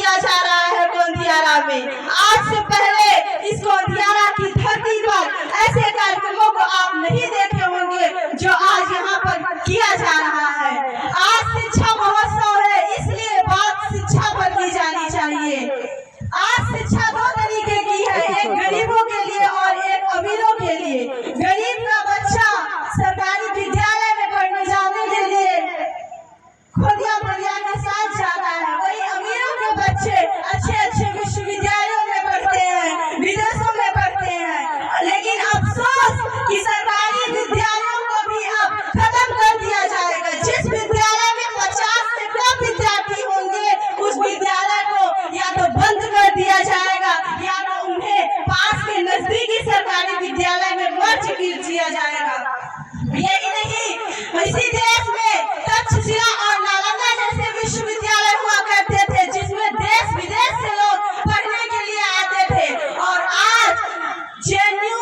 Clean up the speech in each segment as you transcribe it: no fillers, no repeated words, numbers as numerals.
किया जा रहा है गोंदियारा में। आज से पहले इस गोंदियारा की धरती पर ऐसे कार्यक्रमों को आप नहीं देखे होंगे जो आज यहाँ पर किया जा रहा है। आज शिक्षा महोत्सव है, इसलिए बात शिक्षा पर की जानी चाहिए। आज शिक्षा दो तरीके की है, एक गरीबों के लिए और एक अमीरों के लिए। गरीब का बच्चा सरकारी विद्यालय में पढ़ने जाने के लिए खोदिया बढ़िया के साथ जाता है, वही अमीरों के बच्चे अच्छे अच्छे विश्वविद्यालयों में पढ़ते हैं, विदेशों में पढ़ते हैं। लेकिन अफसोस कि सरकारी विद्यालयों को भी अब खत्म कर दिया जाएगा। जिस विद्यालय में 50 से कम विद्यार्थी होंगे उस विद्यालय को या तो बंद कर दिया जाएगा या तो उन्हें पास के नजदीकी सरकारी विद्यालय में मर्ज कर दिया जाएगा। यही नहीं, इसी देश में तक्षशिला और नालंदा जैसे विश्वविद्यालय हुआ करते थे जिसमें देश विदेश से लोग पढ़ने के लिए आते थे। और आज जेएनयू,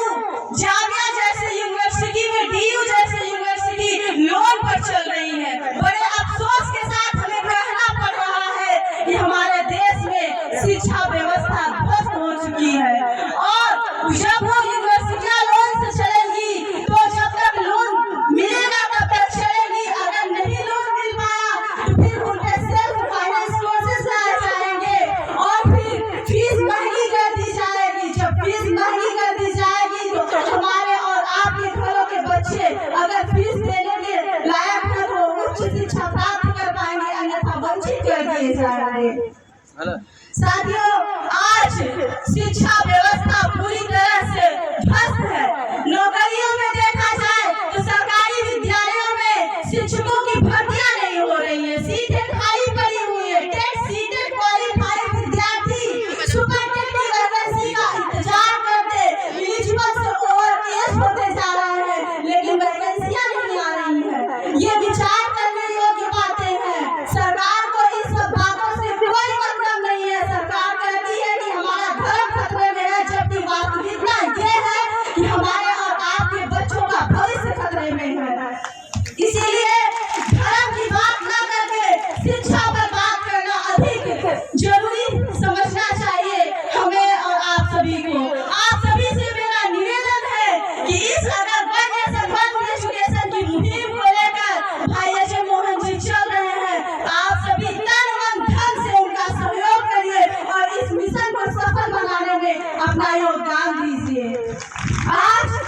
जामिया जैसे यूनिवर्सिटी में डीयू जैसे यूनिवर्सिटी लोन पर चल रही है। बड़े अफसोस के साथ हमें कहना पड़ रहा है कि हमारे देश में शिक्षा व्यवस्था ध्वस्त हो चुकी है। और जब वो यूनिवर्सिटियां लोन से चलेंगी तो जब तक लोन मिलेगा तब तक चलेगी। अगर नहीं लोन मिल पाया तो फिर उनके सेल्फ फाइनेंस कोर्सेज लाए जाएंगे और फिर फीस महंगी कर दी जाएगी। जब फीस महंगी कर दी जाएगी तो हमारे और आपके घरों के बच्चे अगर फीस देने के लायक है तो उच्च शिक्षा प्राप्त कर पाएंगे, अन्यथा वंचित कर दिए जाएंगे। साथियों, आज शिक्षा व्यवस्था पूरी तरह से ध्वस्त है। नौकरियों में देखा जाए तो सरकारी विद्यालयों में शिक्षकों की भर्तियां नहीं हो रही है, सीटें खाली पड़ी हुई है। टेट सीटेट क्वालिफाइड विद्यार्थी सुपर टेट की वैकेंसी का इंतजार करते एलिजिबल से ओवरएज होते जा रहे हैं, लेकिन वैकेंसियां नहीं आ रही है। ये विचार करने योग्य बातें हैं। सरकार को इस सब बातों से कोई मतलब नहीं है। सरकार कहती है कि हमारा धर्म खतरे में है, जबकि वास्तविकता ये है कि हमारे और आपके बच्चों का भविष्य खतरे में है। इसीलिए धर्म की बात न करके शिक्षा पर बात करना अधिक जरूरी समझना चाहिए हमें और आप सभी को। आप सभी से मेरा निवेदन है कि इस अगर वन एजुकेशन की मुहिम को लेकर भाई अजय मोहन जी चल रहे हैं, आप सभी तन मन धन से उनका सहयोग करिए और इस मिशन को सफल बनाने में अपना योगदान दीजिए। आज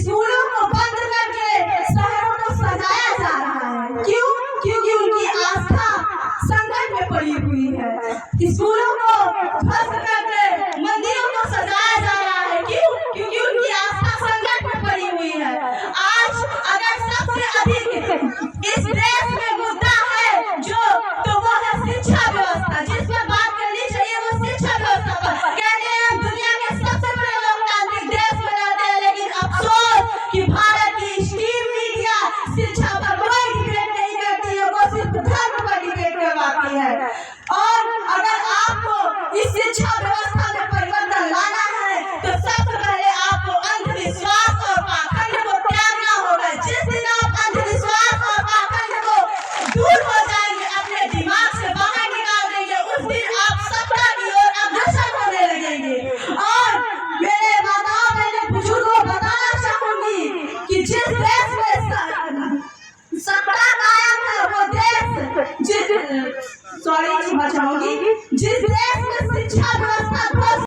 स्कूलों को बंद करके शहरों को सजाया जा रहा है। क्यों? क्योंकि उनकी आस्था संकट में पड़ी हुई है। स्कूलों को ध्वस्त करके मंदिरों को सजाया जा रहा है। क्यों? क्योंकि उनकी आस्था संकट में पड़ी हुई है। आज अगर सबसे अधिक इस देश में मुद्दा है जो, तो वो है शिक्षा व्यवस्था। जिस पर बात करनी चाहिए वो शिक्षा व्यवस्था पर। कहते हैं हम दुनिया के सबसे बड़े लोकतांत्रिक देश में रहते हैं, लेकिन अफसोस कि भारत की स्टीम मीडिया शिक्षा पर कोई डिबेट नहीं करती है, वो सिर्फ धर्म पर डिबेट करवाती है। और अगर आपको इस शिक्षा व्यवस्था में परिवर्तन लाना है तो सबसे पहले आपको अंधविश्वास और पाखंड को त्यागना होगा। जिस दिन आप अंधविश्वास और पाखंड को दूर हो जाएंगे, अपने दिमाग से बाहर निकाल देंगे, उस दिन आप सत्ता की ओर अग्रसर होने लगेंगे। और मेरे माताओं बहनों बुजुर्गों बताना चाहूंगी कि जिस देश में सत्ता कायम है वो देश क्षमा चाहूंगी